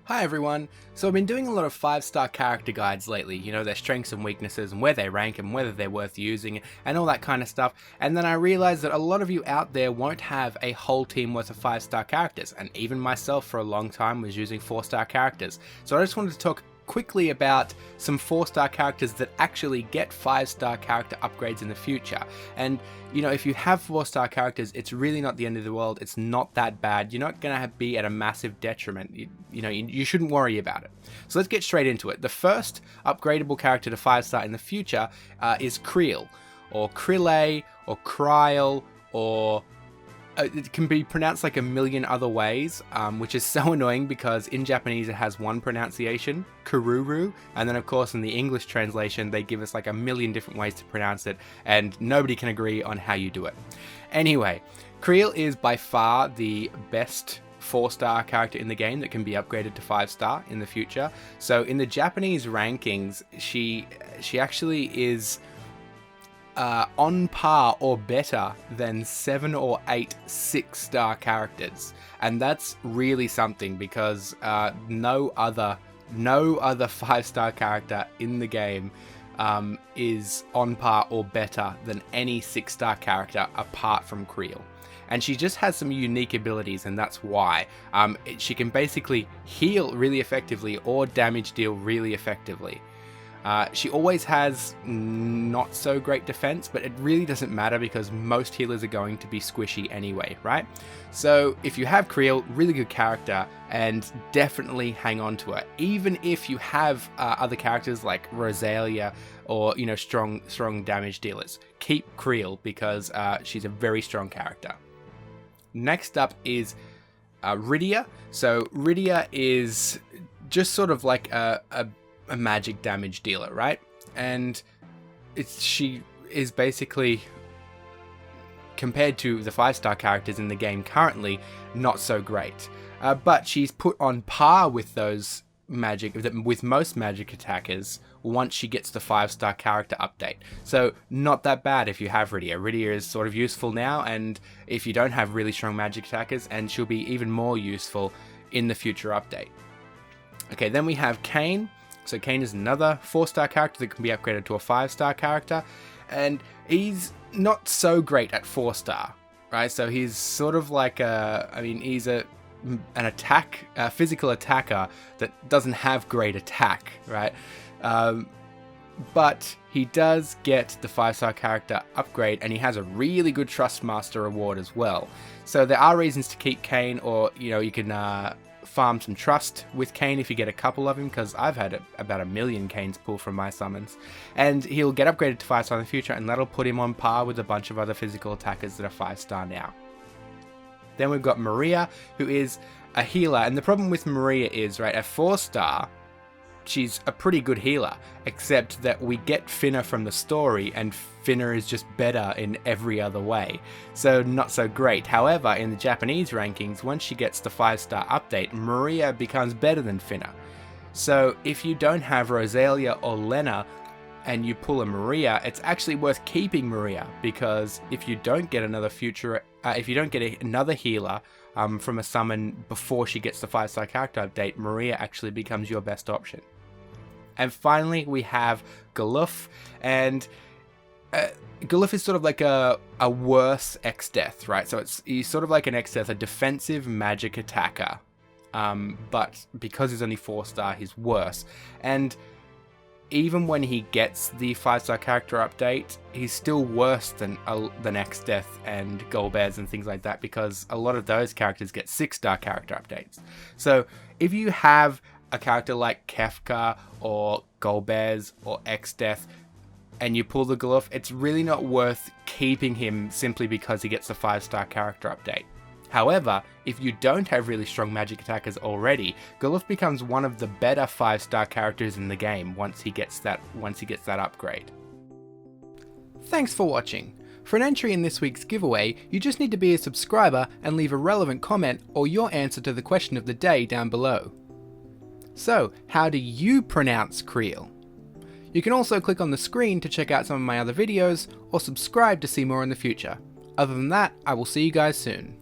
Hi everyone, so I've been doing a lot of 5-star character guides lately, you know, their strengths and weaknesses and where they rank and whether they're worth using and all that kind of stuff, and then I realized that a lot of you out there won't have a whole team worth of 5-star characters, and even myself for a long time was using 4-star characters. So I just wanted to talk quickly about some 4-star characters that actually get 5-star character upgrades in the future. And you know, if you have 4-star characters, it's really not the end of the world. It's not that bad. You're not gonna be at a massive detriment. You shouldn't worry about it. So let's get straight into it. The first upgradable character to 5-star in the future is Creole, or Creole, or Creole, or it can be pronounced like a million other ways, which is so annoying because in Japanese it has one pronunciation, Kururu, and then of course in the English translation they give us like a million different ways to pronounce it, and nobody can agree on how you do it. Anyway, Creole is by far the best 4-star character in the game that can be upgraded to 5-star in the future. So in the Japanese rankings, she actually is on par or better than 7 or 8 6-star characters, and that's really something because no other 5-star character in the game is on par or better than any 6-star character apart from Creole. And she just has some unique abilities, and that's why. She can basically heal really effectively or damage deal really effectively. She always has not so great defense, but it really doesn't matter because most healers are going to be squishy anyway, right? So if you have Creole, really good character, and definitely hang on to her. Even if you have other characters like Rosalia or, you know, strong damage dealers, keep Creole because she's a very strong character. Next up is Rydia. So Rydia is just sort of like a magic damage dealer, right? And she is basically, compared to the 5-star characters in the game currently, not so great. But she's put on par with with most magic attackers once she gets the 5-star character update. So not that bad if you have Rydia. Rydia is sort of useful now, and if you don't have really strong magic attackers, and she'll be even more useful in the future update. Okay, then we have Cain. So Cain is another 4-star character that can be upgraded to a 5-star character, and he's not so great at 4-star, right? So he's sort of like he's a physical attacker that doesn't have great attack, right? But he does get the 5-star character upgrade, and he has a really good Trustmaster reward as well. So there are reasons to keep Cain, or you can farm some trust with Cain if you get a couple of him, because I've had about 1 million Cains pulled from my summons, and he'll get upgraded to 5-star in the future, and that'll put him on par with a bunch of other physical attackers that are 5-star now. Then we've got Maria, who is a healer, and the problem with Maria is, right, at 4-star she's a pretty good healer, except that we get Finna from the story, and Finna is just better in every other way, so not so great. However, in the Japanese rankings, once she gets the 5-star update, Maria becomes better than Finna. So if you don't have Rosalia or Lena and you pull a Maria, it's actually worth keeping Maria, because if you don't get another healer from a summon before she gets the 5-star character update, Maria actually becomes your best option. And finally, we have Galuf, and Galuf is sort of like a worse X-Death, right? So he's sort of like an X-Death, a defensive magic attacker, but because he's only 4-star, he's worse. And even when he gets the 5-star character update, he's still worse than X-Death and Golbears and things like that, because a lot of those characters get 6-star character updates. So if you have a character like Kefka or Golbears or X-Death and you pull the Galuf, it's really not worth keeping him simply because he gets the 5-star character update. However, if you don't have really strong magic attackers already, Galuf becomes one of the better 5-star characters in the game once he gets that upgrade. Thanks for watching. For an entry in this week's giveaway, you just need to be a subscriber and leave a relevant comment or your answer to the question of the day down below. So, how do you pronounce Creole? You can also click on the screen to check out some of my other videos, or subscribe to see more in the future. Other than that, I will see you guys soon.